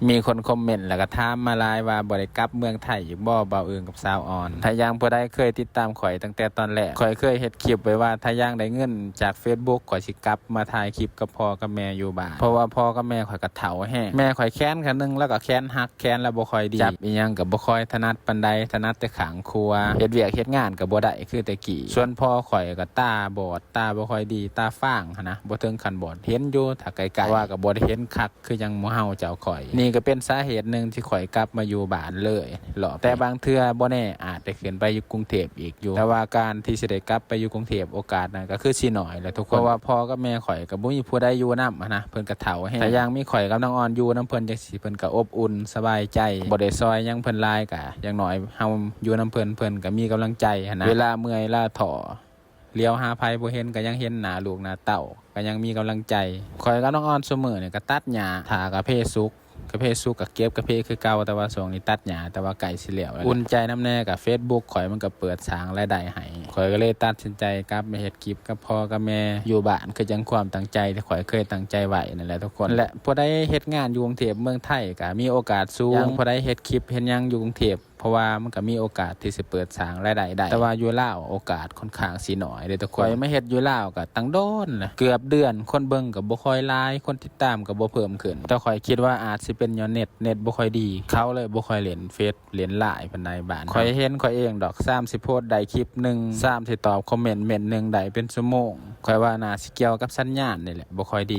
มีคนคอมเมนต์แล้วก็ถามมาหลายว่าบ่ได้กลับเมืองไทยอยู่บ่เบาเอิงกับสาวอ่อนถ้ายังบ่ได้เคยติดตามข่อยตั้งแต่ตอนแรกข่อยเคยเฮ็ดคลิปไว้ว่าถ้ายังได้เงินจาก Facebook ข่อยสิกลับมาถ่ายคลิปกับพ่อกับแม่อยู่บ้านเพราะว่าพ่อกับแม่ข่อยก็เฒ่าแฮงแม่ข่อยแค้นคันนึงแล้วก็แค้นฮักแค้นแล้วบ่ค่อยดีจับอีหยังก็บ่ค่อยถนัดปานใดถนัดแต่ข้างครัวเฮ็ดเวียกเฮ็ดงานก็บ่ได้คือแต่กี้ส่วนพ่อข่อยก็ตาบอดตาบ่ค่อยดีตาฟ้างหันนะบ่ถึงขั้นบอดเห็นอยู่ถ้าไกลๆว่าก็บ่ได้เห็นคักคือจังหมู่เฮาเจ้าข่อยนี่ก็เป็นสาเหตุนึงที่ข่อยกลับมาอยู่บ้านเลยหรอแต่บางเทื่อบ่แน่อาจได้ขึ้นไปอยู่กรุงเทพอีกอยู่แต่ว่าการที่สิได้กลับไปอยู่กรุงเทพโอกาสนั้นก็คือสิน้อยแหละทุกคนเพราะว่าพ่อกับแม่ข่อยก็บ่มีผู้ใดอยู่นำนะเพิ่นก็เฒ่าแฮงแต่ยังมีข่อยกับน้องอ่อนอยู่นำเพิ่นจังซี่เพิ่นก็อบอุ่นสบายใจบ่ได้ซอยหยังเพิ่นหลายก็อย่างน้อยเฮาอยู่นำเพิ่นก็มีกำลังใจหันนะเวลาเมื่อยลาท้อเลี้ยวหาไผบ่เห็นก็ยังเห็นหน้าลูกหน้าเต้าก็ยังมีกำลังใจข่อยกับน้องอ่อนซุมื้อนี่ก็ตัดหญ้าถ้ากะเพสุกกะเพสุกกับเก็บกะเพคือเก่าแต่ว่าช่วงนี้ตัดหญ้าแต่ว่าไก่สิแล้วอุ่นใจน้ำแน่กับ Facebook ข่อยมันก็เปิดสร้างรายได้ให้ข่อยก็เลยตัดสินใจกลับมาเฮ็ดคลิปกับพ่อกับแม่อยู่บ้านคือจังความตั้งใจที่ข่อยเคยตั้งใจไว้นั่นแหละทุกคนและผู้ใดเฮ็ดงานอยู่กรุงเทพเมืองไทยก็มีโอกาสสูงผู้ใดเฮ็ดคลิปเฮ็ดหยังอยู่กรุงเทพเพราะว่ามันก็มีโอกาสที่สิเปิดสร้างรายได้ได้แต่ว่าอยู่ลาวโอกาสค่อนข้างสิน้อยเด้อทุกคนข่อยมาเฮ็ดอยู่ลาวก็ตั้งโดนนะเกือบเดือนคนเบิ่งก็บ่ค่อยหลายคนติดตามก็บ่เพิ่มขึ้นแต่ข่อยคิดว่าอาจสิเป็นย้อนเน็ตบ่ค่อยดีเขาเลยบ่ค่อยเล่นเฟซเล่นไลน์ปานใดบ้านข่อยเห็นข่อยเองดอก3สิโพสต์ได้คลิปนึง3สิตอบคอมเมนต์เม็ดนึงได้เป็นชั่วโมงข่อยว่าน่าสิเกี่ยวกับสัญญาณนี่แหละบ่ค่อยดี